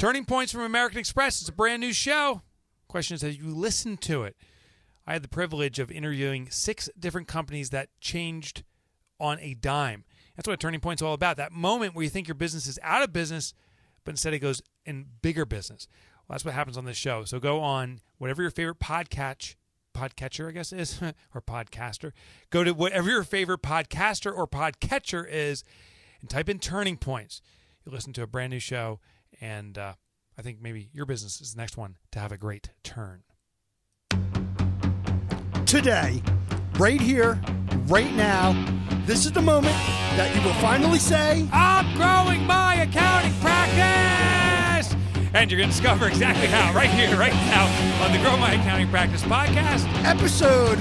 Turning Points from American Express. It's a brand new show. Question is, have you listened to it? I had the privilege of interviewing 6 different companies that changed on a dime. That's what a turning point is all about. That moment where you think your business is out of business, but instead it goes in bigger business. Well, that's what happens on this show. So go on whatever your favorite podcatcher, I guess, is, or podcaster. Go to whatever your favorite podcaster or podcatcher is and type in Turning Points. You'll listen to a brand new show, and I think maybe your business is the next one to have a great turn. Today, right here, right now, this is the moment that you will finally say, I'm growing my accounting practice! And you're going to discover exactly how right here, right now, on the Grow My Accounting Practice podcast. episode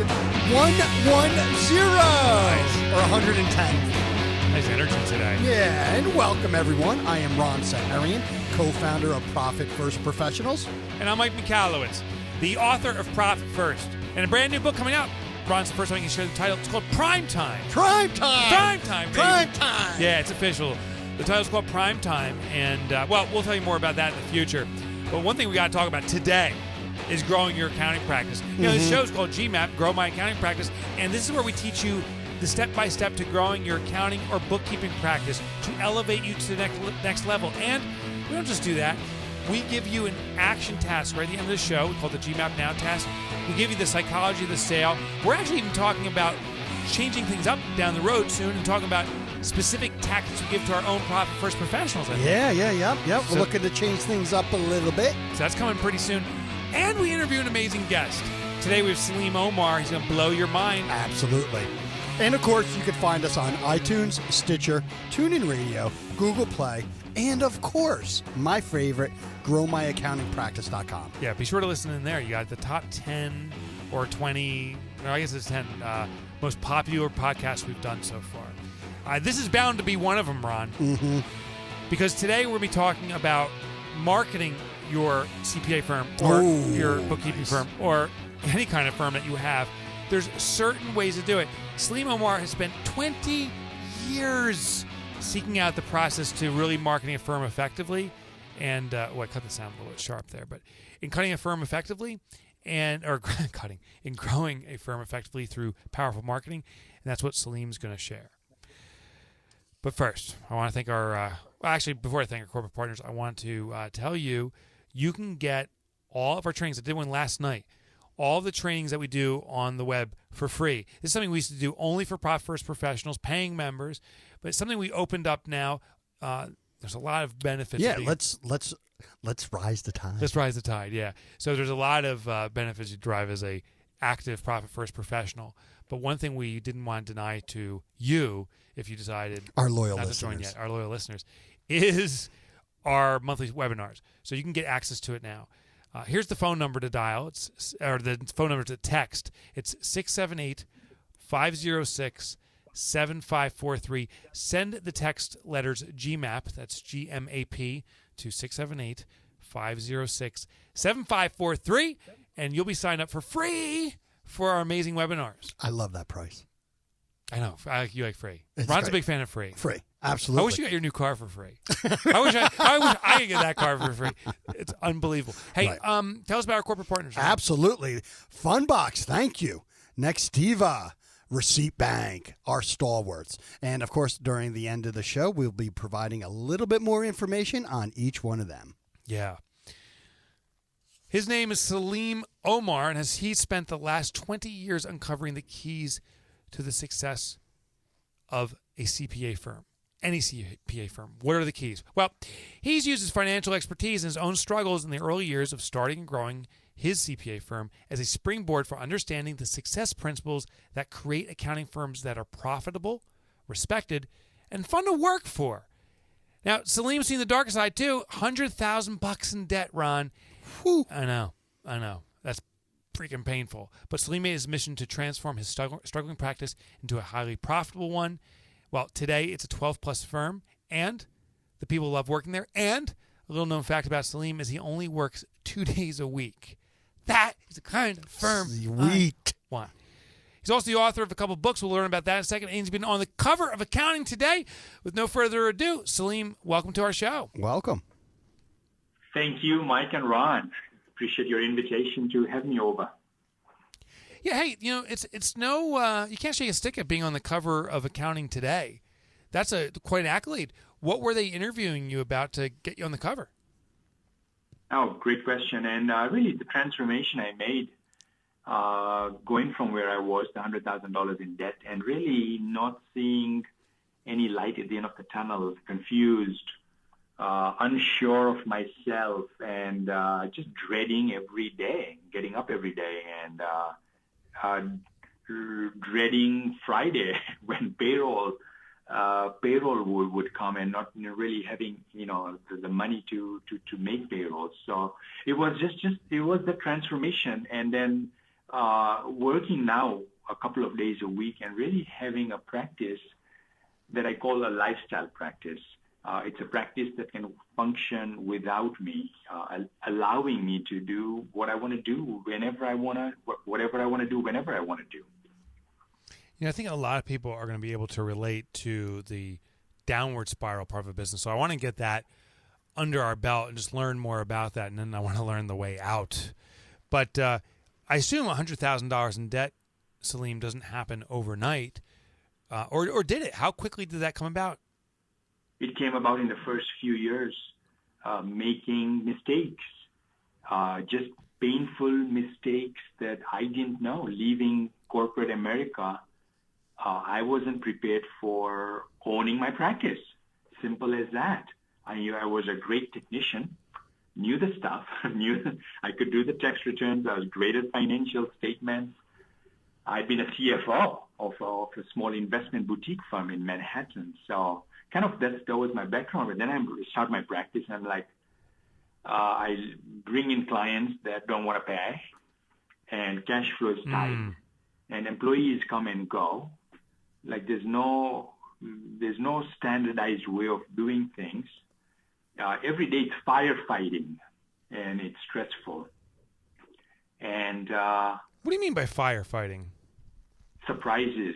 110, or 110. Nice energy today. Yeah, and welcome everyone. I am Ron Saharian, co-founder of Profit First Professionals. And I'm Mike Michalowicz, the author of Profit First, and a brand new book coming out. Ron's the first one I can share the title. It's called Prime Time. Prime Time! Prime Time, baby. Prime Time! Yeah, it's official. The title's called Prime Time, and, well, we'll tell you more about that in the future. But one thing we got to talk about today is growing your accounting practice. You know, this show's called GMAP, Grow My Accounting Practice, and this is where we teach you the step-by-step to growing your accounting or bookkeeping practice to elevate you to the next level. And we don't just do that. We give you an action task right at the end of the show. We call it the GMAP Now task. We give you the psychology of the sale. We're actually even talking about changing things up down the road soon and talking about specific tactics we give to our own Profit First professionals. I think. Yep. We're looking to change things up a little bit. So that's coming pretty soon. And we interview an amazing guest. Today we have Salim Omar. He's going to blow your mind. Absolutely. And of course, you can find us on iTunes, Stitcher, TuneIn Radio, Google Play, and of course, my favorite, growmyaccountingpractice.com. Yeah, be sure to listen in there. You got the top 10 or 20, no, I guess it's 10 most popular podcasts we've done so far. This is bound to be one of them, Ron. Mm-hmm. Because today we're going to be talking about marketing your CPA firm or your bookkeeping firm or any kind of firm that you have. There's certain ways to do it. Salim Omar has spent 20 years seeking out the process to really marketing a firm effectively. And, I cut the sound a little bit sharp there, but in cutting a firm effectively in growing a firm effectively through powerful marketing. And that's what Salim's going to share. But first, I want to thank our, before I thank our corporate partners, I want to tell you, you can get all of our trainings. I did one last night. All of the trainings that we do on the web for free. This is something we used to do only for Profit First professionals, paying members, but it's something we opened up now. There's a lot of benefits. Yeah, let's rise the tide. Let's rise the tide, yeah. So there's a lot of benefits you derive as a active Profit First professional. But one thing we didn't want to deny to you, if you decided our loyal not listeners. to join yet, our loyal listeners, is our monthly webinars. So you can get access to it now. Here's the phone number to dial. The phone number to text. It's 678-506-7543. Send the text letters GMAP, that's GMAP, to 678-506-7543, and you'll be signed up for free for our amazing webinars. I love that price. I know. You like free. It's Ron's a great. big fan of free. Free. Absolutely. I wish you got your new car for free. I wish I could get that car for free. It's unbelievable. Hey, Right. Tell us about our corporate partners. Ron. Absolutely. Funbox, thank you. Nextiva, Receipt Bank, our stalwarts. And of course, during the end of the show, we'll be providing a little bit more information on each one of them. Yeah. His name is Salim Omar, and he spent the last 20 years uncovering the keys to the success of a CPA firm. Any CPA firm. What are the keys? Well, he's used his financial expertise and his own struggles in the early years of starting and growing his CPA firm as a springboard for understanding the success principles that create accounting firms that are profitable, respected, and fun to work for. Now, Salim's seen the darker side too. $100,000 in debt, Ron. Whew. I know. That's freaking painful. But Salim made his mission to transform his struggling practice into a highly profitable one. Well, today it's a 12-plus firm, and the people love working there. And a little known fact about Salim is he only works 2 days a week. That is the kind of firm Sweet. I want. He's also the author of a couple books. We'll learn about that in a second. And he's been on the cover of Accounting Today. With no further ado, Salim, welcome to our show. Welcome. Thank you, Mike and Ron. Appreciate your invitation to have me over. Yeah, hey, it's no you can't shake a stick at being on the cover of Accounting Today. That's quite an accolade. What were they interviewing you about to get you on the cover? Oh, great question. And really, the transformation I made, going from where I was, the $100,000 in debt, and really not seeing any light at the end of the tunnel, confused, unsure of myself, and just dreading every day, getting up every day, and dreading Friday when payroll would come, and not really having the money to make payroll. So it was it was the transformation, and then working now a couple of days a week and really having a practice that I call a lifestyle practice. It's a practice that can function without me, allowing me to do what I want to do whenever I want to, whatever I want to do whenever I want to do. I think a lot of people are going to be able to relate to the downward spiral part of a business. So I want to get that under our belt and just learn more about that, and then I want to learn the way out. But I assume $100,000 in debt, Salim, doesn't happen overnight. Or did it? How quickly did that come about? It came about in the first few years, making mistakes, just painful mistakes that I didn't know. Leaving corporate America, I wasn't prepared for owning my practice. Simple as that. I knew I was a great technician, knew the stuff, knew I could do the tax returns. I was great at financial statements. I'd been a CFO of a small investment boutique firm in Manhattan. So kind of that was my background. But then I start my practice, and I'm like, I bring in clients that don't want to pay, and cash flow is tight, and employees come and go. Like there's no standardized way of doing things. Every day it's firefighting, and it's stressful. And what do you mean by firefighting? Surprises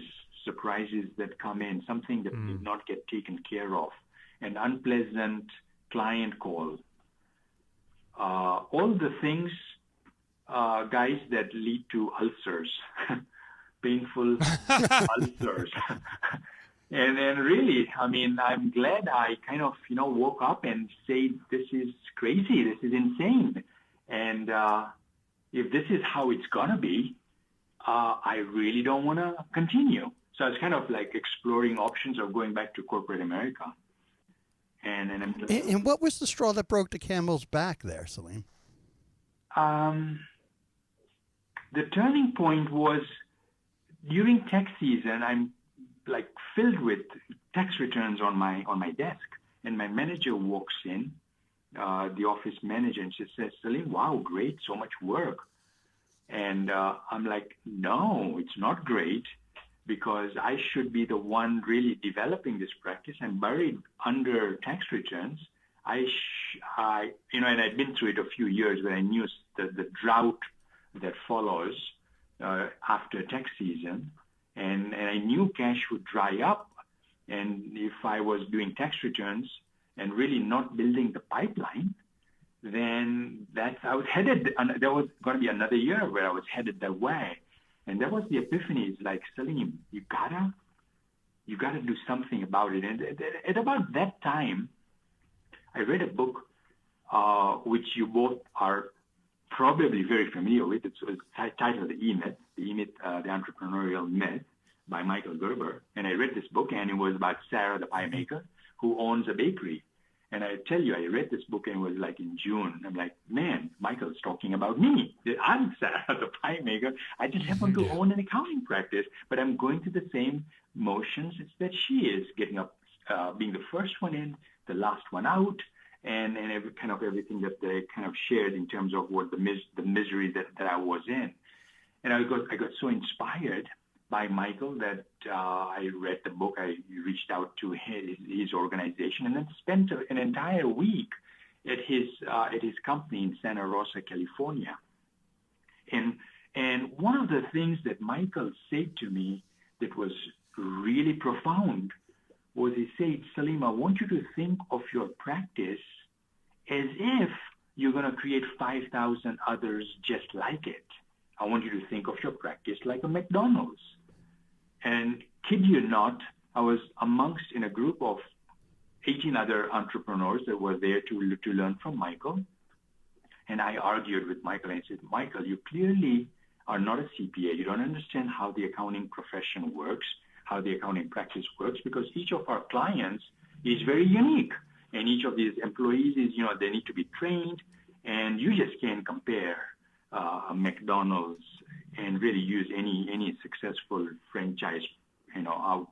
that come in, something that did not get taken care of, an unpleasant client call, all the things, guys, that lead to ulcers, painful ulcers. And really, I mean, I'm glad I kind of, woke up and said, this is crazy, this is insane. And if this is how it's going to be, I really don't want to continue. So I was kind of like exploring options of going back to corporate America. And what was the straw that broke the camel's back there, Salim? The turning point was during tax season. I'm like filled with tax returns on my desk, and my manager walks in, the office manager, and she says, "Salim, wow, great, so much work." And I'm like, no, it's not great, because I should be the one really developing this practice. I'm buried under tax returns. And I'd been through it a few years where I knew the drought that follows after tax season, and I knew cash would dry up. And if I was doing tax returns and really not building the pipeline, then I was headed, there was going to be another year where I was headed that way. And that was the epiphany. It's like, Salim, you gotta do something about it. And at about that time, I read a book, which you both are probably very familiar with. It's titled The E-Myth, The Entrepreneurial Myth, by Michael Gerber. And I read this book, and it was about Sarah, the pie maker, who owns a bakery. And I tell you, I read this book, and it was like in June. I'm like, man, Michael's talking about me. I'm Sarah, the pie maker. I just happen to own an accounting practice, but I'm going through the same motions that she is, getting up, being the first one in, the last one out, and everything that they kind of shared in terms of what the misery that I was in. And I got so inspired by Michael that I read the book. I reached out to his organization, and then spent an entire week at his company in Santa Rosa, California. And one of the things that Michael said to me that was really profound was, he said, Salim, I want you to think of your practice as if you're going to create 5,000 others just like it. I want you to think of your practice like a McDonald's. And kid you not, I was amongst in a group of 18 other entrepreneurs that were there to learn from Michael. And I argued with Michael and I said, Michael, you clearly are not a CPA. You don't understand how the accounting profession works, how the accounting practice works, because each of our clients is very unique. And each of these employees is, they need to be trained. And you just can't compare a McDonald's and really use any successful franchise,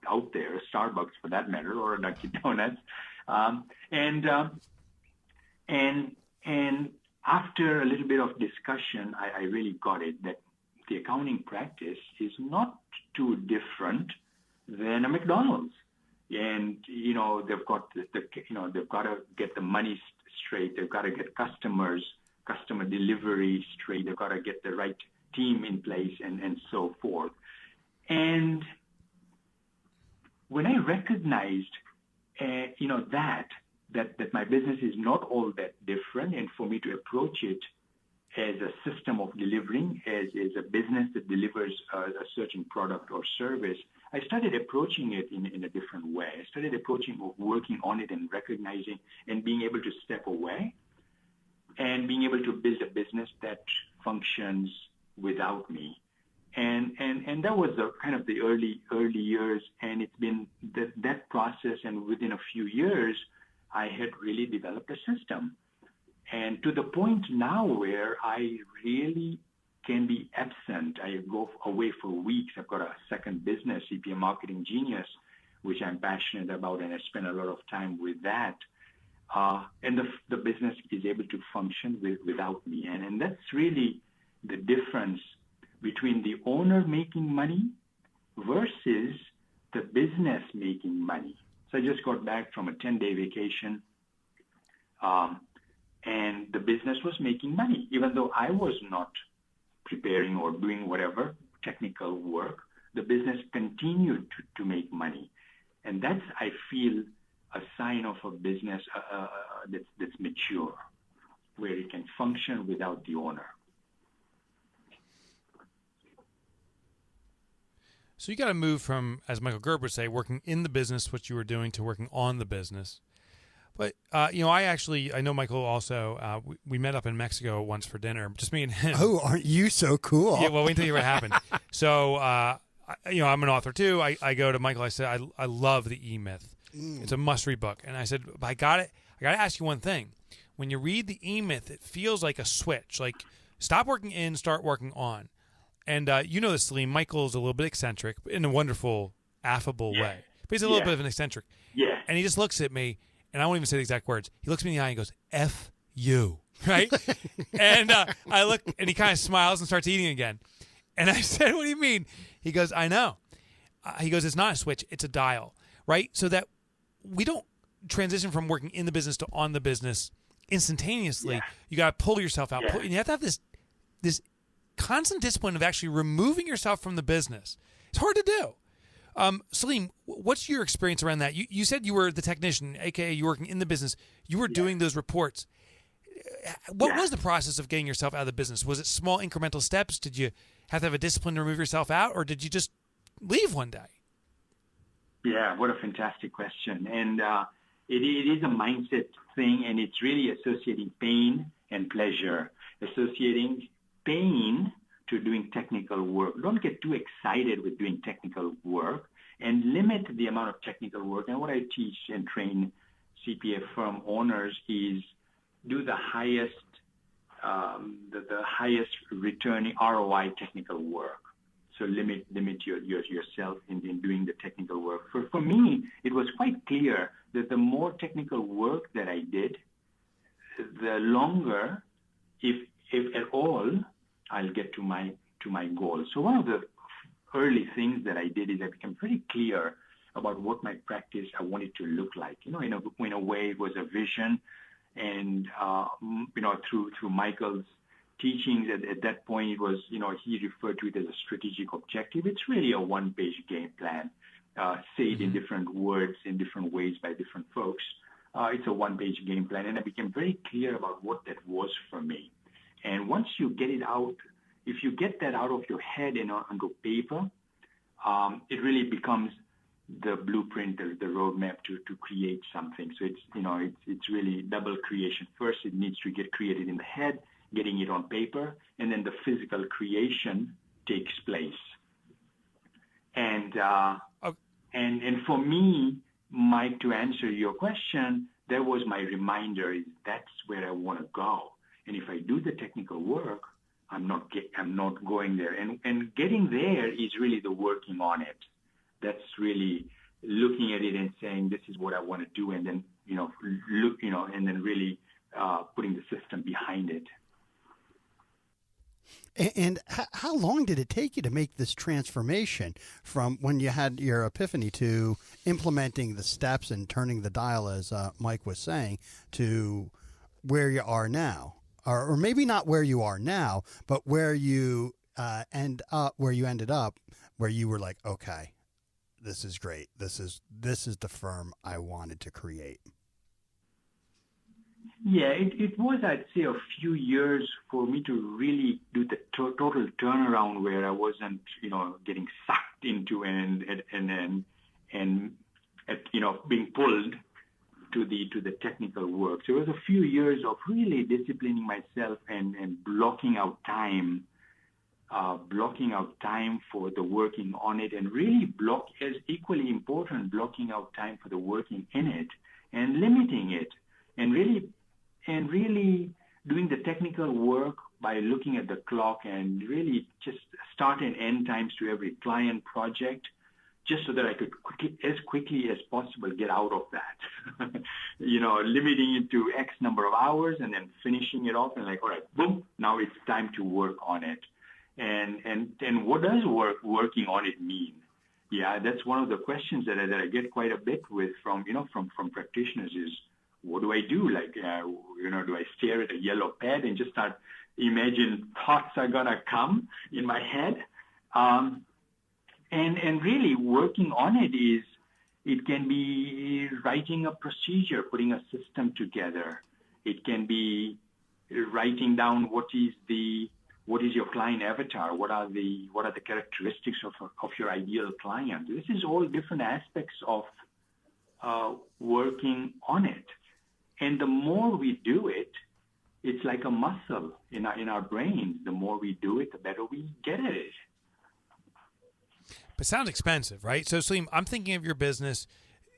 out there, Starbucks for that matter, or a Dunkin' Donuts. And after a little bit of discussion, I really got it that the accounting practice is not too different than a McDonald's. And, they've got they've got to get the money straight. They've got to get customer delivery straight. They've got to get the right team in place and so forth. And when I recognized, that my business is not all that different, and for me to approach it as a system of delivering, as a business that delivers a certain product or service, I started approaching it in a different way. I started working on it and recognizing and being able to step away and being able to build a business that functions without me. And that was the kind of the early years, and it's been that process, and within a few years, I had really developed a system. And to the point now where I really can be absent. I go away for weeks. I've got a second business, CPA Marketing Genius, which I'm passionate about, and I spend a lot of time with that. And the business is able to function without me. And that's really the difference between the owner making money versus the business making money. So I just got back from a 10-day vacation, and the business was making money, even though I was not preparing or doing whatever technical work. The business continued to make money. And that's, I feel, a sign of a business that's mature, where it can function without the owner. So you got to move from, as Michael Gerber would say, working in the business, what you were doing, to working on the business. But, I know Michael also, we met up in Mexico once for dinner, just me and him. Oh, aren't you so cool? Yeah, well, wait until you hear what happened. So, I'm an author too. I go to Michael, I said, I love the E-Myth. It's a must-read book. And I said, I got to ask you one thing. When you read the E-Myth, it feels like a switch, like stop working in, start working on. And you know this, Salim, Michael's a little bit eccentric in a wonderful, affable way. But he's a little bit of an eccentric. Yeah. And he just looks at me, and I won't even say the exact words. He looks me in the eye and goes, F you, right? And I look, and he kind of smiles and starts eating again. And I said, what do you mean? He goes, I know. He goes, it's not a switch, it's a dial, right? So that we don't transition from working in the business to on the business instantaneously. Yeah. You got to pull yourself out. Yeah. And you have to have this constant discipline of actually removing yourself from the business. It's hard to do. Salim, what's your experience around that? You said you were the technician, aka you working in the business. You were doing those reports. What was the process of getting yourself out of the business? Was it small incremental steps? Did you have to have a discipline to remove yourself out, or did you just leave one day? Yeah, what a fantastic question. And it is a mindset thing, and it's really associating pain and pleasure, associating pain to doing technical work. Don't get too excited with doing technical work, and limit the amount of technical work. And what I teach and train CPA firm owners is do the highest returning ROI technical work. So limit yourself in doing the technical work. For me, it was quite clear that the more technical work that I did, the longer, if at all, I'll get to my goal. So one of the early things that I did is I became pretty clear about what my practice I wanted to look like. In a way, it was a vision, and through Michael's teachings at that point, it was he referred to it as a strategic objective. It's really a one-page game plan, said in different words, in different ways by different folks. it's a one-page game plan, and I became very clear about what that was for me. And once you get it out, if you get that out of your head and onto paper, it really becomes the blueprint, the roadmap to create something. So it's really double creation. First, it needs to get created in the head, getting it on paper, and then the physical creation takes place. And for me, Mike, to answer your question, that was my reminder. Is that's where I want to go. And if I do the technical work, I'm not going there. And getting there is really the working on it. That's really looking at it and saying, this is what I want to do, and then and then really putting the system behind it. And how long did it take you to make this transformation from when you had your epiphany to implementing the steps and turning the dial, as Mike was saying, to where you are now? Or maybe not where you are now, but where you ended up, where you were like, okay, this is great. This is the firm I wanted to create. Yeah, it was, I'd say, a few years for me to really do the total turnaround where I wasn't, getting sucked into and being pulled to the technical work. So it was a few years of really disciplining myself and blocking out time for the working on it, and really as equally important, blocking out time for the working in it and limiting it, and really doing the technical work by looking at the clock and really just start and end times to every client project, just so that I could as quickly as possible get out of that. Limiting it to X number of hours and then finishing it off and all right, boom, now it's time to work on it. And what does working on it mean? Yeah, that's one of the questions that I get quite a bit from practitioners is, what do I do? Do I stare at a yellow pad and just start imagine thoughts are gonna come in my head? And really working on it can be writing a procedure, putting a system together. It can be writing down what is your client avatar? What are the characteristics of your ideal client? This is all different aspects of working on it. And the more we do it, it's like a muscle in our brains. The more we do it, the better we get at it. But it sounds expensive, right? So, Salim, I'm thinking of your business.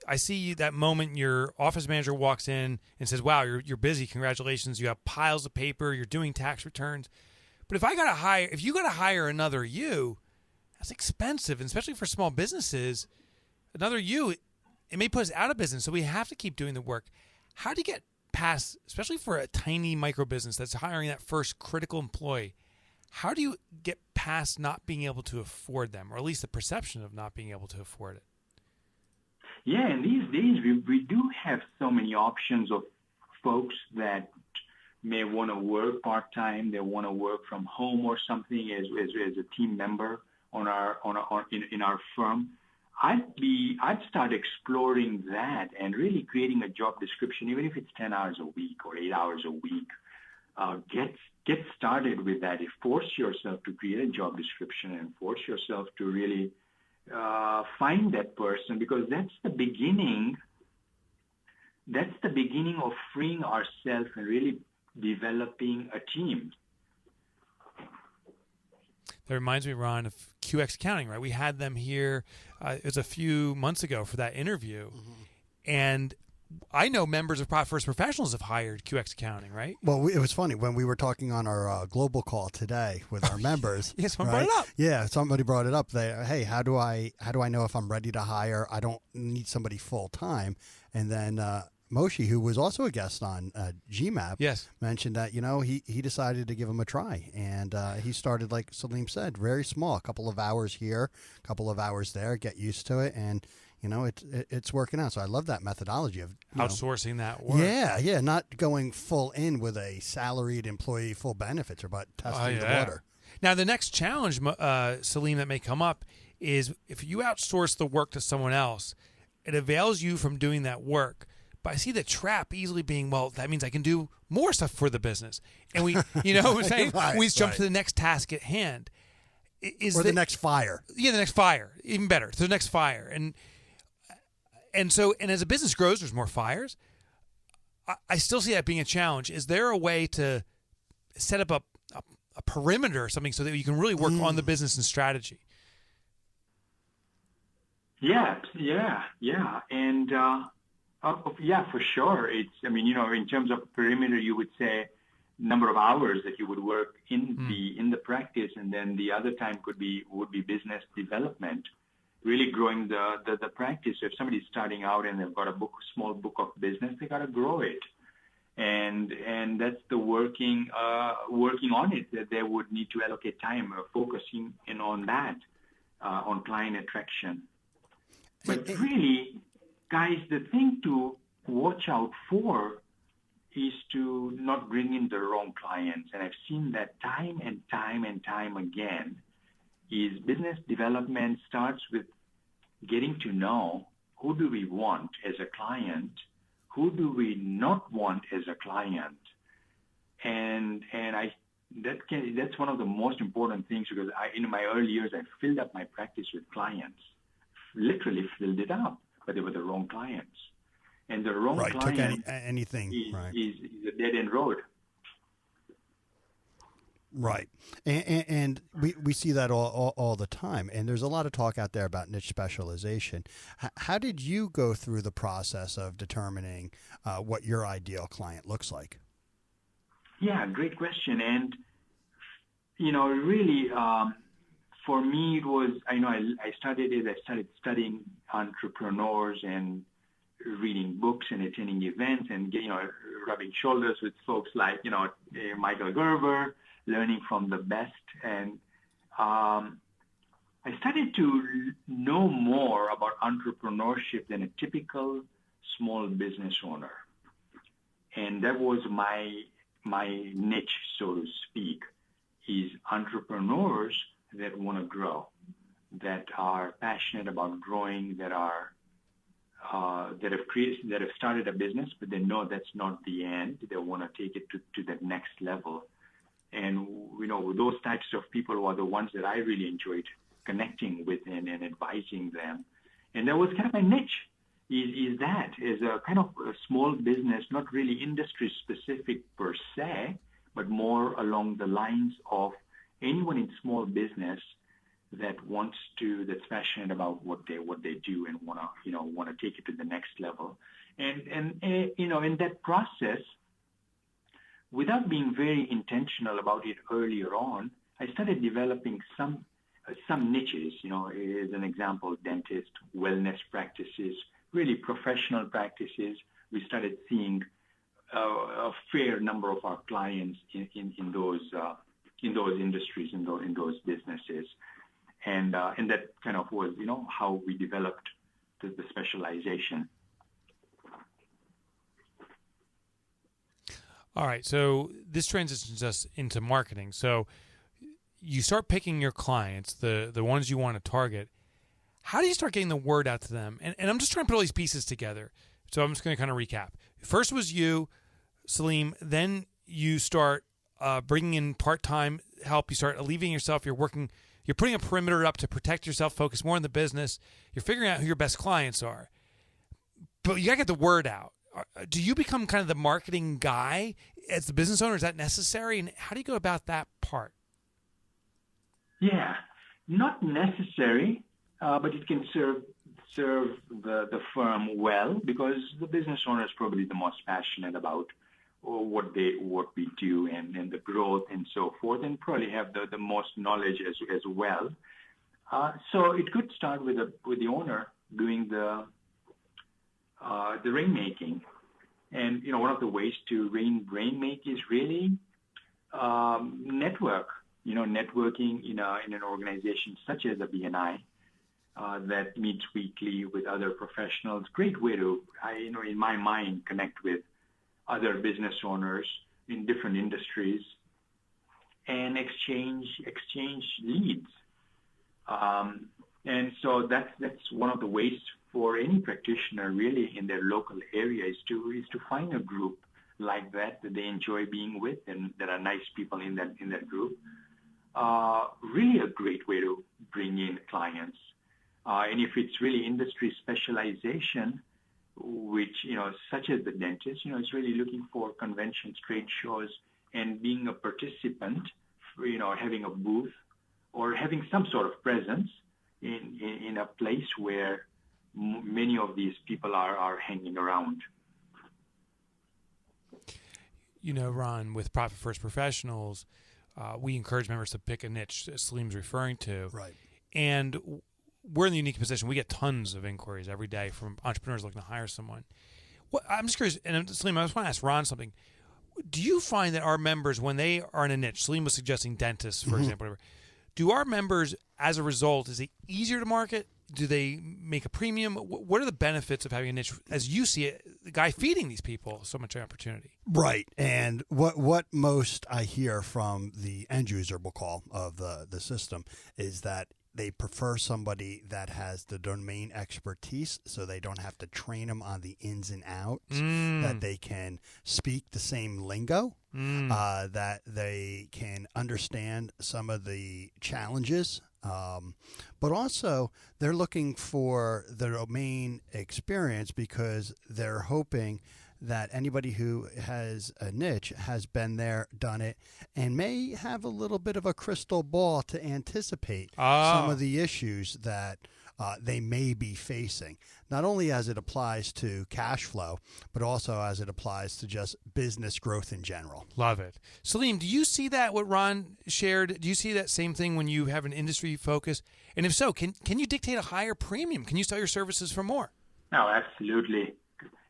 I see that moment your office manager walks in and says, wow, you're busy. Congratulations. You have piles of paper. You're doing tax returns. But if you got to hire another you, that's expensive, and especially for small businesses. Another you, it may put us out of business. So we have to keep doing the work. How do you get past, especially for a tiny micro business that's hiring that first critical employee, how do you get past not being able to afford them, or at least the perception of not being able to afford it? Yeah, and these days we do have so many options of folks that may want to work part-time, they want to work from home or something as a team member in our firm. I'd start exploring that and really creating a job description, even if it's 10 hours a week or 8 hours a week. Get started with that. Force yourself to create a job description and force yourself to really find that person, because that's the beginning. That's the beginning of freeing ourselves and really developing a team. That reminds me, Ron, of QX Accounting, right? We had them here. It was a few months ago for that interview. Mm-hmm. And I know members of First Professionals have hired QX Accounting, right? Well, it was funny when we were talking on our global call today with our members. Yes, someone brought it up. Yeah, somebody brought it up. Hey, how do I know if I'm ready to hire? I don't need somebody full time. And then Moshe, who was also a guest on GMAP, yes, mentioned that he decided to give him a try, and he started, like Salim said, very small, a couple of hours here, a couple of hours there, get used to it, and it's working out. So I love that methodology of outsourcing that work. Yeah, not going full in with a salaried employee, full benefits, but testing the water. Now the next challenge, Salim, that may come up is if you outsource the work to someone else, it avails you from doing that work. But I see the trap easily being, well, that means I can do more stuff for the business. And we, you know what I'm saying? Right, we just jump right. to the next task at hand. Or the next fire. Yeah, the next fire. Even better. So the next fire. And so, and as a business grows, there's more fires. I still see that being a challenge. Is there a way to set up a perimeter or something so that you can really work on the business and strategy? Yeah, and yeah, for sure. It's, I mean, in terms of perimeter, you would say number of hours that you would work in the practice, and then the other time would be business development, really growing the practice. So if somebody's starting out and they've got a small book of business, they got to grow it. And that's the working on it, that they would need to allocate time focusing in on that, on client attraction. But really, guys, the thing to watch out for is to not bring in the wrong clients. And I've seen that time and time again, is business development starts with getting to know who do we want as a client, who do we not want as a client. And that's one of the most important things, because in my early years, I filled up my practice with clients, literally filled it up, but they were the wrong clients. And the wrong client took anything is a dead-end road. Right. And we see that all the time. And there's a lot of talk out there about niche specialization. How did you go through the process of determining what your ideal client looks like? Yeah, great question. And, really, for me, it was, I started studying entrepreneurs and reading books and attending events and, rubbing shoulders with folks like, Michael Gerber, learning from the best. And I started to know more about entrepreneurship than a typical small business owner. And that was my niche, so to speak, is entrepreneurs that want to grow, that are passionate about growing, that have started a business, but they know that's not the end. They want to take it to the next level. And, those types of people were the ones that I really enjoyed connecting with and advising them. And that was kind of my niche, is a kind of a small business, not really industry specific per se, but more along the lines of anyone in small business that's passionate about what they do and want to take it to the next level. And in that process, without being very intentional about it earlier on, I started developing some niches, as an example, dentist, wellness practices, really professional practices. We started seeing a fair number of our clients in those industries, in those businesses. And that kind of was, how we developed the specialization. All right, so this transitions us into marketing. So you start picking your clients, the ones you want to target. How do you start getting the word out to them? And I'm just trying to put all these pieces together. So I'm just going to kind of recap. First was you, Salim. Then you start bringing in part-time help. You start alleviating yourself. You're putting a perimeter up to protect yourself, focus more on the business. You're figuring out who your best clients are. But you got to get the word out. Do you become kind of the marketing guy as the business owner? Is that necessary? And how do you go about that part? Yeah, not necessary, but it can serve the firm well, because the business owner is probably the most passionate about what we do and the growth and so forth, and probably have the most knowledge as well. So it could start with the owner doing the rainmaking. And, one of the ways to rainmake is really network, networking in an organization such as a BNI that meets weekly with other professionals. Great way to, in my mind, connect with other business owners in different industries and exchange leads. And so that's one of the ways for any practitioner really in their local area is to find a group like that they enjoy being with, and there are nice people in that group. Really a great way to bring in clients. And if it's really industry specialization, which, such as the dentist, is really looking for conventions, trade shows, and being a participant, having a booth or having some sort of presence in a place where many of these people are hanging around. Ron, with Profit First Professionals, we encourage members to pick a niche Salim's referring to. Right. And we're in the unique position. We get tons of inquiries every day from entrepreneurs looking to hire someone. I'm just curious, and Salim, I just want to ask Ron something. Do you find that our members, when they are in a niche, Salim was suggesting dentists, for example, whatever, do our members, as a result, is it easier to market? Do they make a premium? What are the benefits of having a niche, as you see it, the guy feeding these people so much opportunity? Right. And what most I hear from the end user, we'll call, of the system is that they prefer somebody that has the domain expertise, so they don't have to train them on the ins and outs, that they can speak the same lingo, that they can understand some of the challenges. But also, they're looking for the domain experience because they're hoping that anybody who has a niche has been there, done it, and may have a little bit of a crystal ball to anticipate some of the issues that they may be facing, not only as it applies to cash flow, but also as it applies to just business growth in general. Love it. Salim, do you see that, what Ron shared? Do you see that same thing when you have an industry focus? And if so, can you dictate a higher premium? Can you sell your services for more? No, absolutely.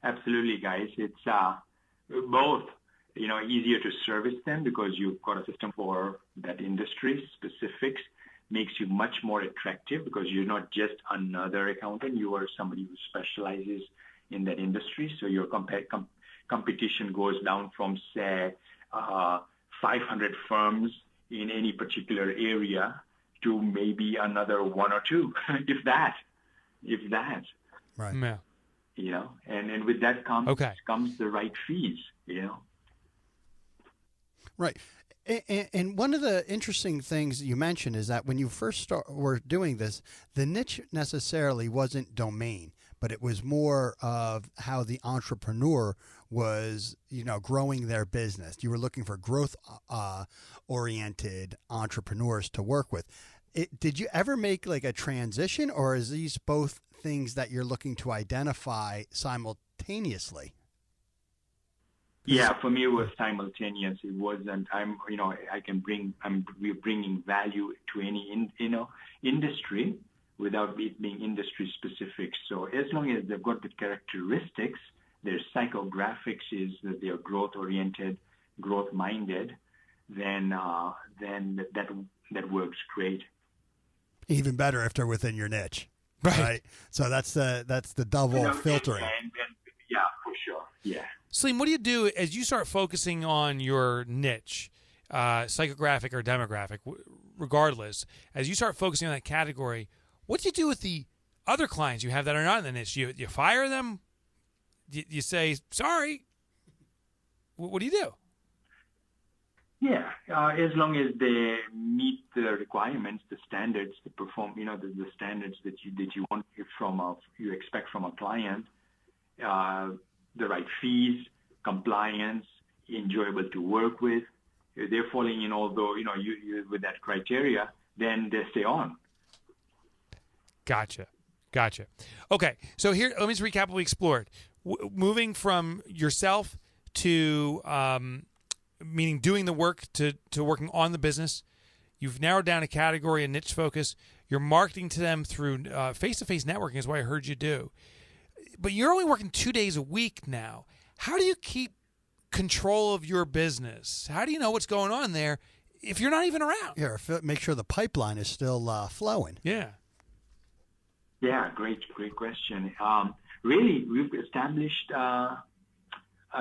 Absolutely, guys. It's both, easier to service them because you've got a system for that industry specifics, makes you much more attractive because you're not just another accountant. You are somebody who specializes in that industry. So your competition goes down from, say, 500 firms in any particular area to maybe another one or two, if that. Right. Yeah. And with that comes the right fees, Right. And one of the interesting things you mentioned is that when you first were doing this, the niche necessarily wasn't domain, but it was more of how the entrepreneur was, growing their business. You were looking for growth-oriented entrepreneurs to work with. Did you ever make like a transition, or is these both things that you're looking to identify simultaneously? Yeah, for me it was simultaneous. It wasn't. We're bringing value to any industry without it being industry specific. So as long as they've got the characteristics, their psychographics is that they are growth oriented, growth minded, then that works great. Even better if they're within your niche, right? So that's the double filtering. Yeah, for sure. Yeah. Salim, what do you do as you start focusing on your niche, psychographic or demographic, regardless, as you start focusing on that category, what do you do with the other clients you have that are not in the niche? You fire them? You say, sorry? What do you do? Yeah, as long as they meet the requirements, the standards, the the standards that you want you expect from a client, the right fees, compliance, enjoyable to work with. If they're falling in you with that criteria, then they stay on. Gotcha. Okay, so here, let me just recap what we explored. Moving from yourself to meaning doing the work to working on the business. You've narrowed down a category, a niche focus. You're marketing to them through face-to-face networking is what I heard you do. But you're only working 2 days a week now. How do you keep control of your business? How do you know what's going on there if you're not even around? Yeah, make sure the pipeline is still flowing. Yeah. Yeah, great question. Really, we've established a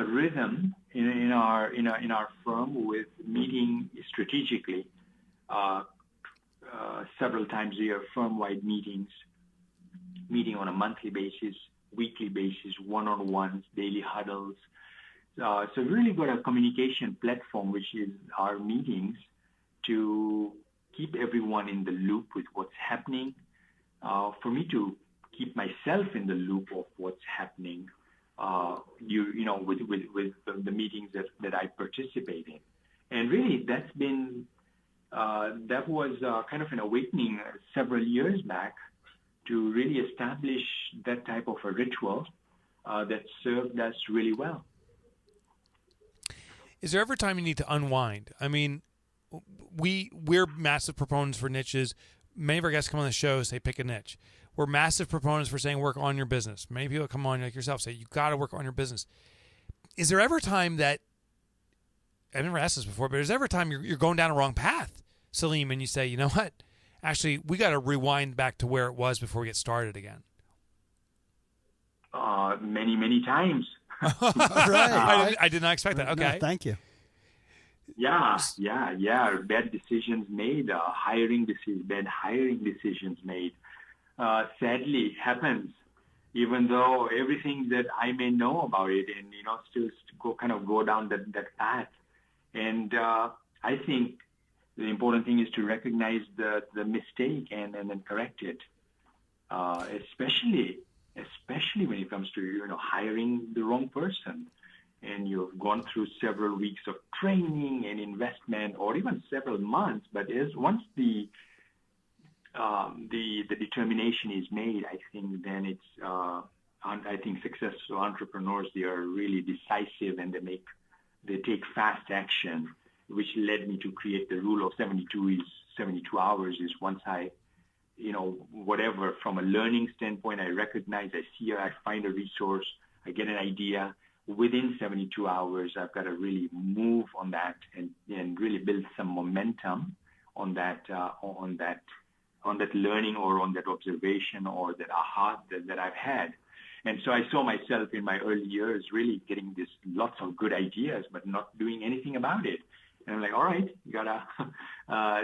rhythm in our firm with meeting strategically several times a year, firm-wide meetings, meeting on a monthly basis, weekly basis, one-on-ones, daily huddles. So we really got a communication platform, which is our meetings, to keep everyone in the loop with what's happening, for me to keep myself in the loop of what's happening, with the meetings that I participate in. And really, that was kind of an awakening several years back to really establish that type of a ritual that served us really well. Is there ever time you need to unwind? I mean, we're massive proponents for niches. Many of our guests come on the show, say pick a niche. We're massive proponents for saying work on your business. Many people come on like yourself say you got to work on your business. Is there ever time that, I've never asked this before, but is there ever time you're going down a wrong path, Salim, and you say, you know what, actually we got to rewind back to where it was before we get started again? Many times. Right. I did not expect that. Okay. No, thank you. Yeah. Bad decisions made, bad hiring decisions made. Sadly, happens. Even though everything that I may know about it, and still go down that path. And I think the important thing is to recognize the mistake and then correct it. Especially when it comes to hiring the wrong person. And you've gone through several weeks of training and investment, or even several months. But once the determination is made, I think then it's. I think successful entrepreneurs, they are really decisive, and they take fast action, which led me to create the rule of 72 hours. Is once I, whatever from a learning standpoint, I recognize, I find a resource, I get an idea. Within 72 hours, I've got to really move on that and really build some momentum on that learning or on that observation or that aha that I've had. And so I saw myself in my early years really getting lots of good ideas, but not doing anything about it. And I'm like, all right,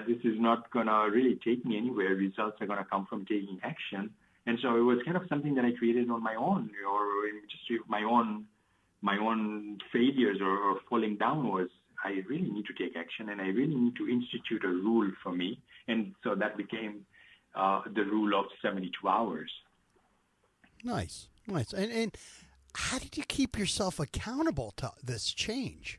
this is not going to really take me anywhere. Results are going to come from taking action. And so it was kind of something that I created on my own, or just my own failures or falling down was, I really need to take action, and I really need to institute a rule for me. And so that became the rule of 72 hours. Nice. And how did you keep yourself accountable to this change?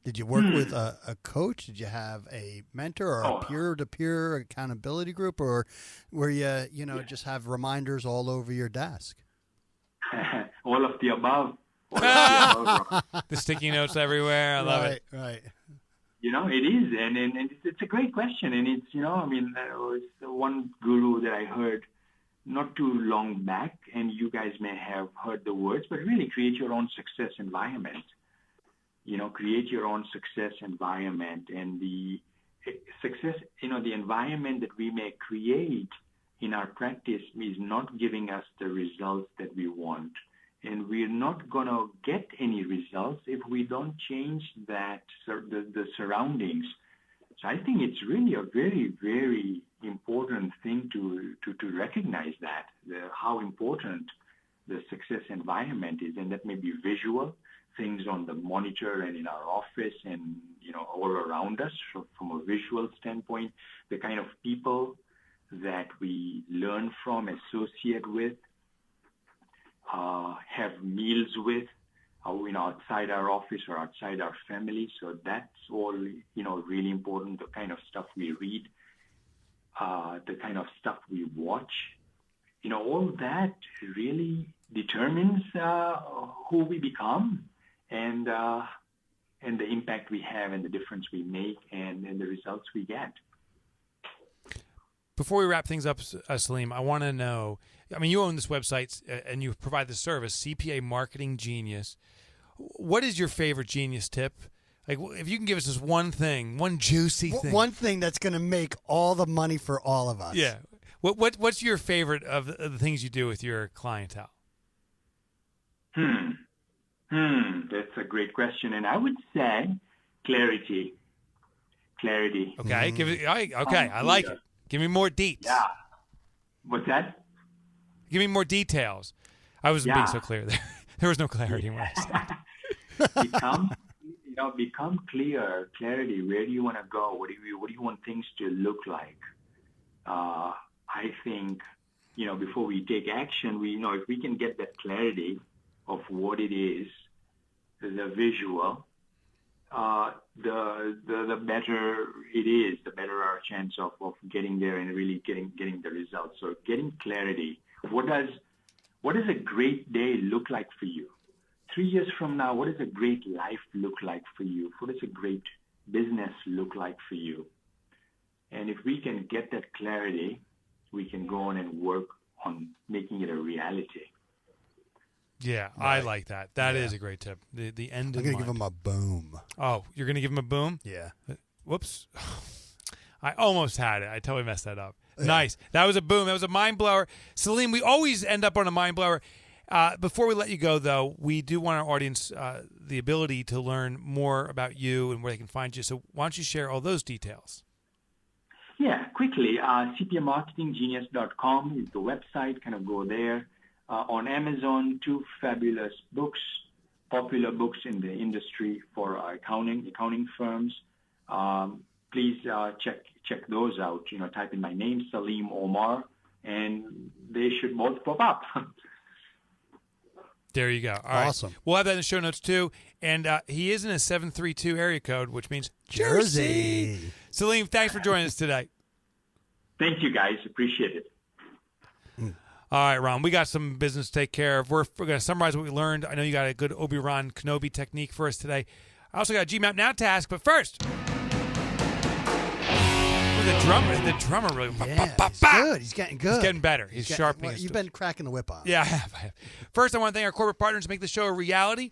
Did you work with a coach? Did you have a mentor or a peer-to-peer accountability group, or were you, just have reminders all over your desk? All of the above. The sticky notes everywhere. I love it. Right. It is, and it's a great question, and it's it's the one guru that I heard not too long back, and you guys may have heard the words, but really create your own success environment. Create your own success environment, and the success, the environment that we may create in our practice is not giving us the results that we want. And we're not going to get any results if we don't change the surroundings. So I think it's really a very, very important thing to recognize how important the success environment is. And that may be visual, things on the monitor and in our office and, all around us from a visual standpoint, the kind of people that we learn from, associate with, have meals with, outside our office or outside our family. So that's all, really important. The kind of stuff we read, the kind of stuff we watch, all that really determines who we become and the impact we have and the difference we make and the results we get. Before we wrap things up, Salim, I want to know, you own this website and you provide the service, CPA Marketing Genius. What is your favorite genius tip? Like, if you can give us just one thing, one juicy thing. One thing that's going to make all the money for all of us. Yeah. What's your favorite of the things you do with your clientele? That's a great question. And I would say clarity. clarity. Okay, give it. Okay, I like it. Give me more deets. Yeah. What's that? Give me more details. I wasn't being Yeah. so clear there. There was no clarity in what I said. Become clear. Clarity. Where do you want to go? What do you want things to look like? I think, before we take action, if we can get that clarity of what it is, the visual, the better it is, the better our chance of getting there and really getting the results. So getting clarity. What does a great day look like for you? 3 years from now, what does a great life look like for you? What does a great business look like for you? And if we can get that clarity, we can go on and work on making it a reality. Yeah, right. I like that. That is a great tip. The end. I'm going to give him a boom. Oh, you're going to give him a boom? Yeah. Whoops. I almost had it. I totally messed that up. Yeah. Nice. That was a boom. That was a mind blower. Salim, we always end up on a mind blower. Before we let you go, though, we do want our audience the ability to learn more about you and where they can find you. So why don't you share all those details? Yeah, quickly. cpamarketinggenius.com is the website. Kind of go there. On Amazon, 2 fabulous books, popular books in the industry for accounting firms. Please check those out. Type in my name, Salim Omar, and they should both pop up. There you go. All right. Awesome. We'll have that in the show notes, too. And he is in a 732 area code, which means Jersey. Salim, thanks for joining us today. Thank you, guys. Appreciate it. All right, Ron, we got some business to take care of. We're going to summarize what we learned. I know you got a good Obi-Wan Kenobi technique for us today. I also got a GMAP Now task, but first, the drummer really, he's good. He's getting good. He's getting better. He's sharpening his You've been cracking the whip on. Yeah, I have. First, I want to thank our corporate partners to make the show a reality.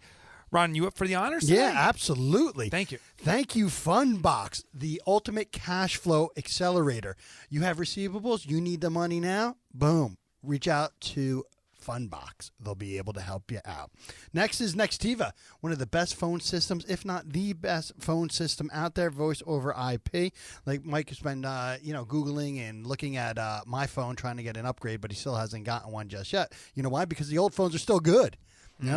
Ron, you up for the honors today? Yeah, absolutely. Thank you. Thank you, Funbox, the ultimate cash flow accelerator. You have receivables, you need the money now, boom. Reach out to Funbox. They'll be able to help you out. Next is Nextiva, one of the best phone systems, if not the best phone system out there, voice over IP. Like Mike has been, Googling and looking at my phone, trying to get an upgrade, but he still hasn't gotten one just yet. You know why? Because the old phones are still good.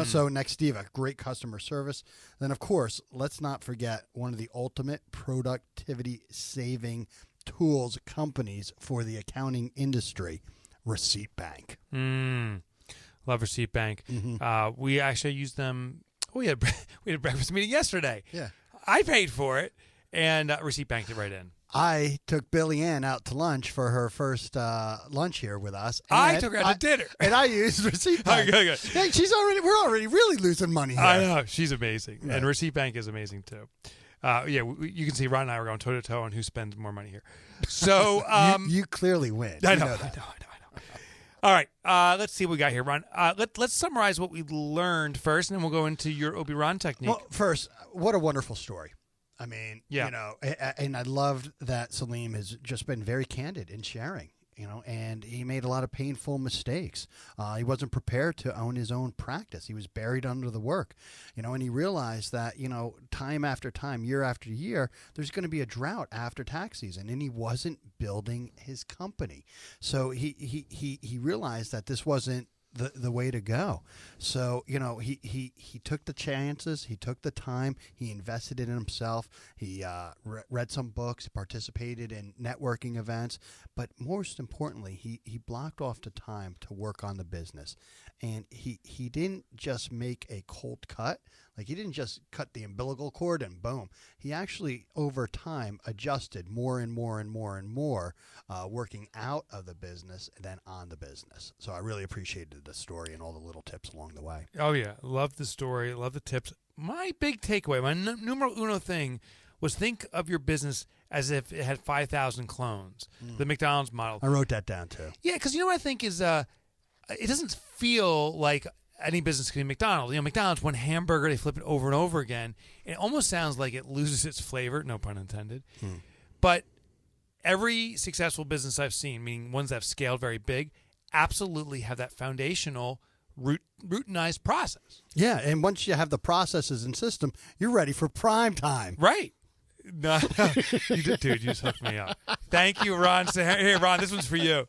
So Nextiva, great customer service. Then, of course, let's not forget one of the ultimate productivity saving tools companies for the accounting industry, Receipt Bank. Love Receipt Bank. Mm-hmm. We actually used them. We had a breakfast meeting yesterday. Yeah, I paid for it, and Receipt Bank did right in. I took Billy Ann out to lunch for her first lunch here with us. I took her out to dinner, and I used Receipt Bank. Good. Hey, we're already really losing money here. I know, she's amazing, right. And Receipt Bank is amazing too. You can see Ron and I were going toe to toe on who spends more money here. So you clearly win. I know. All right, let's see what we got here, Ron. Let's summarize what we learned first, and then we'll go into your Obi-Ron technique. Well, first, what a wonderful story. I mean, and I loved that Salim has just been very candid in sharing, and he made a lot of painful mistakes. He wasn't prepared to own his own practice. He was buried under the work, and he realized that, time after time, year after year, there's going to be a drought after tax season, and he wasn't building his company. So he realized that this wasn't the way to go. So, he took the chances, he took the time, he invested in himself, he read some books, participated in networking events, but most importantly, he blocked off the time to work on the business. And he didn't just make a cold cut. Like, he didn't just cut the umbilical cord and boom. He actually, over time, adjusted more and more and more and more, working out of the business than on the business. So I really appreciated the story and all the little tips along the way. Oh, yeah. Love the story. Love the tips. My big takeaway, my numero uno thing was think of your business as if it had 5,000 clones. The McDonald's model. I wrote that down, too. Yeah, because you know what I think is it doesn't feel like any business can be McDonald's. McDonald's, one hamburger, they flip it over and over again. It almost sounds like it loses its flavor, no pun intended. But every successful business I've seen, meaning ones that have scaled very big, absolutely have that foundational routinized process. Yeah, and once you have the processes and system, you're ready for prime time. Right. No, you did, dude. You just hooked me up. Thank you, Ron. Hey, Ron, this one's for you.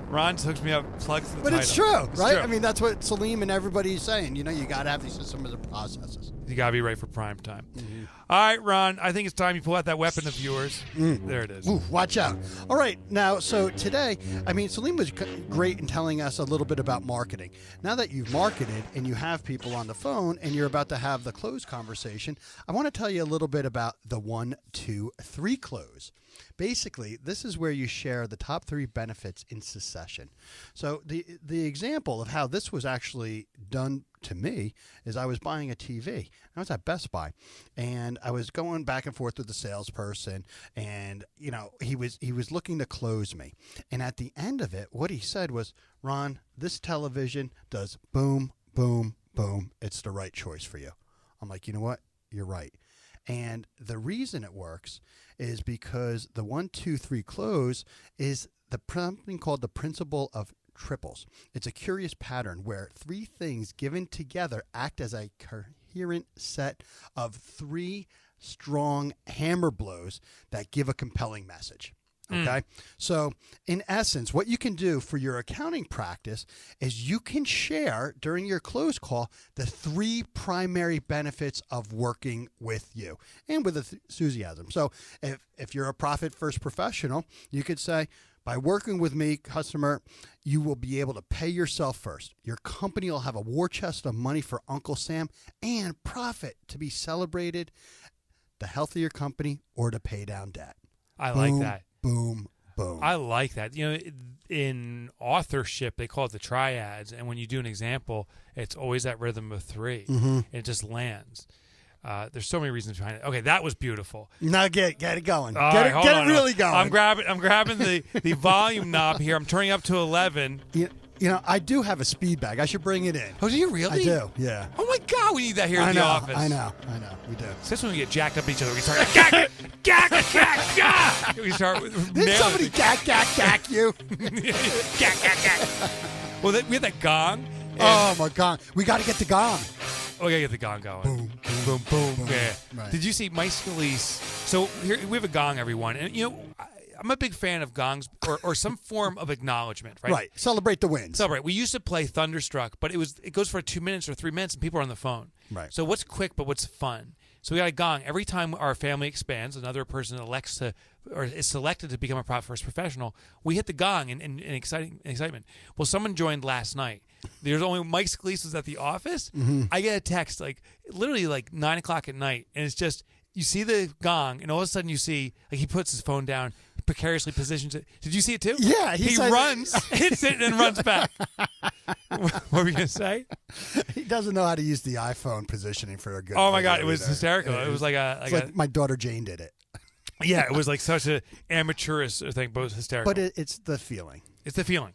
Ron hooks me up, plugs the But title. it's true, It's right? true. I mean, that's what Salim and everybody is saying. You know, you got to have these systems and processes. You got to be ready for prime time. Mm-hmm. All right, Ron, I think it's time you pull out that weapon of yours. There it is. Ooh, watch out. All right. Now, so today, I mean, Salim was great in telling us a little bit about marketing. Now that you've marketed and you have people on the phone and you're about to have the close conversation, I want to tell you a little bit about the 1, 2, 3 close. Basically, this is where you share the top 3 benefits in succession. So the example of how this was actually done to me is I was buying a TV. I was at Best Buy, and I was going back and forth with the salesperson, and you know he was looking to close me. And at the end of it, what he said was, "Ron, this television does boom, boom, boom. It's the right choice for you." I'm like, you know what? You're right. And the reason it works is because the 1, 2, 3 close is something called the principle of triples. It's a curious pattern where 3 things given together act as a coherent set of 3 strong hammer blows that give a compelling message. Okay. So in essence, what you can do for your accounting practice is you can share during your close call the 3 primary benefits of working with you and with enthusiasm. So if you're a profit first professional, you could say, by working with me, customer, you will be able to pay yourself first. Your company will have a war chest of money for Uncle Sam and profit to be celebrated, the healthier company, or to pay down debt. I like that. Boom, boom. I like that. You know, in authorship, they call it the triads. And when you do an example, it's always that rhythm of 3. And it just lands. There's so many reasons behind it. Okay, that was beautiful. Now get it going. All Get right, it hold on. really going. I'm grabbing the volume knob here. I'm turning up to 11. You know, I do have a speed bag. I should bring it in. Oh, do you really? I do, yeah. Oh my God, we need that here I in know, the office. I know. We do. Especially when we get jacked up each other. We start gack, gack, gack, gack. We start Did somebody gack you? gack, gack, gack. Well, we had that gong. Oh my God, we got to get the gong. Oh, we gotta get the gong going. Boom, boom, boom. boom. Yeah. Right. Did you see Mike Scalise? So here we have a gong, everyone, and you know I'm a big fan of gongs or some form of acknowledgement, right? Right. Celebrate the wins. Celebrate. We used to play Thunderstruck, but it goes for 2 minutes or 3 minutes, and people are on the phone. Right. So what's quick, but what's fun? So we got a gong. Every time our family expands, another person elects to or is selected to become a profit first professional, we hit the gong in excitement. Well, someone joined last night. There's only Mike Scalise was at the office. I get a text literally 9 o'clock at night, and it's just you see the gong, and all of a sudden you see he puts his phone down, precariously positions it. Did you see it too? Yeah, he runs, hits it, and runs back. What were you gonna say? He doesn't know how to use the iPhone positioning for a good. Oh my God, it was either. hysterical. It was like my daughter Jane did it. Yeah, it was like such an amateurish thing, but it was hysterical. But it's the feeling. It's the feeling.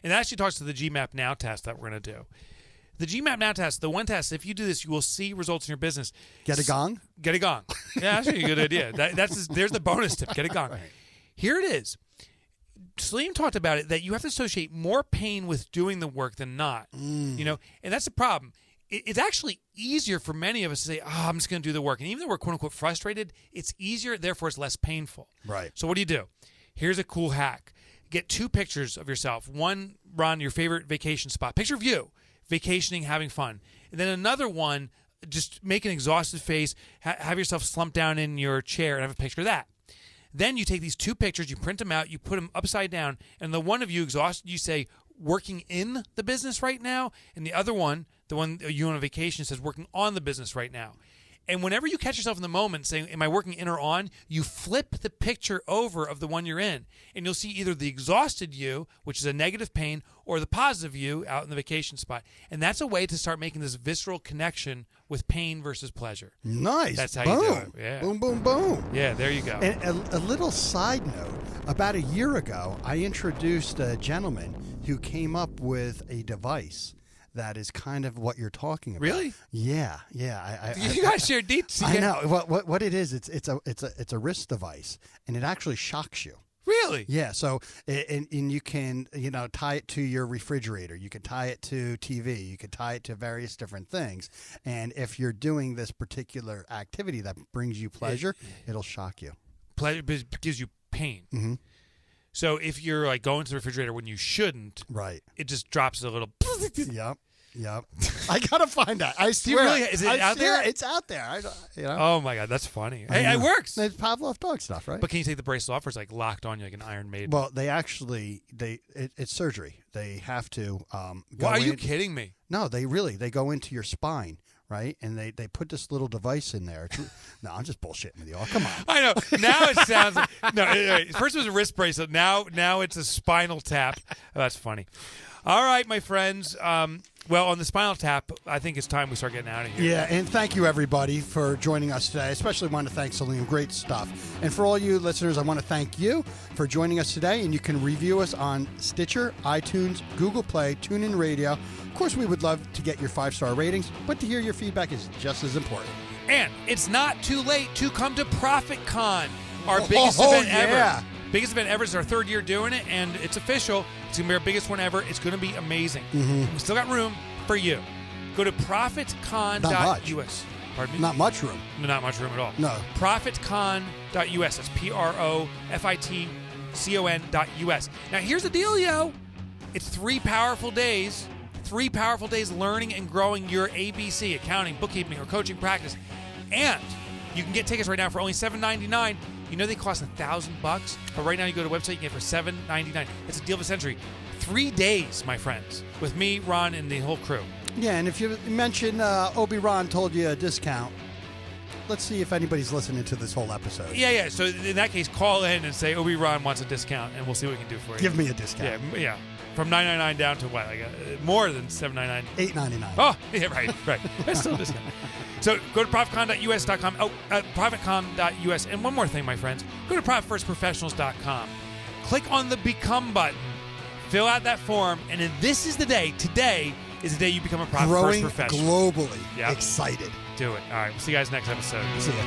And it actually talks to the GMAP Now test that we're going to do. The GMAP Now test, the one test, if you do this, you will see results in your business. Get a gong? Get a gong. Yeah, actually a good idea. There's the bonus tip. Get a gong. Right. Here it is. Salim talked about it, that you have to associate more pain with doing the work than not. You know, and that's the problem. It's actually easier for many of us to say, I'm just going to do the work. And even though we're quote-unquote frustrated, it's easier, therefore it's less painful. Right. So what do? Here's a cool hack. Get 2 pictures of yourself. One, Ron, your favorite vacation spot. Picture of you, vacationing, having fun. And then another one, just make an exhausted face, have yourself slumped down in your chair and have a picture of that. Then you take these 2 pictures, you print them out, you put them upside down, and the one of you exhausted, you say, working in the business right now, and the other one, the one you on a vacation, says working on the business right now. And whenever you catch yourself in the moment saying, am I working in or on, you flip the picture over of the one you're in. And you'll see either the exhausted you, which is a negative pain, or the positive you out in the vacation spot. And that's a way to start making this visceral connection with pain versus pleasure. Nice. That's how boom. you do it. Yeah. Boom, boom, boom. Yeah, there you go. And a little side note, about a year ago, I introduced a gentleman who came up with a device that is kind of what you're talking about. Really? Yeah. You guys share deets. I know what it is. It's a wrist device, and it actually shocks you. Really? Really? Yeah. So and you can tie it to your refrigerator. You can tie it to TV. You can tie it to various different things. And if you're doing this particular activity that brings you pleasure, it'll shock you. Pleasure gives you pain. Mm-hmm. So if you're like going to the refrigerator when you shouldn't, right, it just drops a little. Yep. I gotta find that. I swear. Really, is it out there? It's out there. Oh my God, that's funny. Hey, it works. It's Pavlov dog stuff, right? But can you take the bracelet off, or it's like locked on you like an Iron Maiden? Well, they actually it's surgery. They have to. Go Are you in. kidding me? No, they go into your spine. Right, and they put this little device in there. No, I'm just bullshitting with you all. Come on. I know. Now it sounds like first it was a wrist bracelet. Now it's a spinal tap. Oh, that's funny. All right, my friends. Well, on the Spinal Tap, I think it's time we start getting out of here. Yeah, and thank you, everybody, for joining us today. I especially want to thank Salim. Great stuff. And for all you listeners, I want to thank you for joining us today. And you can review us on Stitcher, iTunes, Google Play, TuneIn Radio. Of course, we would love to get your 5-star ratings, but to hear your feedback is just as important. And it's not too late to come to ProfitCon, our biggest event ever. Biggest event ever. It's our third year doing it, and it's official. It's going to be our biggest one ever. It's going to be amazing. Mm-hmm. We still got room for you. Go to ProfitCon.us. Pardon me? Not much room. No, not much room at all. No. ProfitCon.us. That's ProfitCon.us. Now, here's the deal, yo. It's 3 powerful days. 3 powerful days learning and growing your ABC, accounting, bookkeeping, or coaching practice. And you can get tickets right now for only $7.99. You know they cost $1,000, but right now you go to the website, you get it for $7.99. It's a deal of a century. 3 days, my friends, with me, Ron, and the whole crew. Yeah, and if you mention Obi-Ron told you a discount, let's see if anybody's listening to this whole episode. Yeah. So in that case, call in and say Obi-Ron wants a discount, and we'll see what we can do for you. Give me a discount. Yeah. From $9.99 down to what? Like more than $7.99. $8.99. Oh, yeah, right. That's still a discount. So go to ProfitCon.us.com. ProfitCon.us. And one more thing, my friends. Go to ProfitFirstProfessionals.com. Click on the Become button. Fill out that form. And then this is the day. Today is the day you become a Profit First Professional. Growing globally. Yep. Excited. Do it. All right. We'll see you guys next episode. See ya.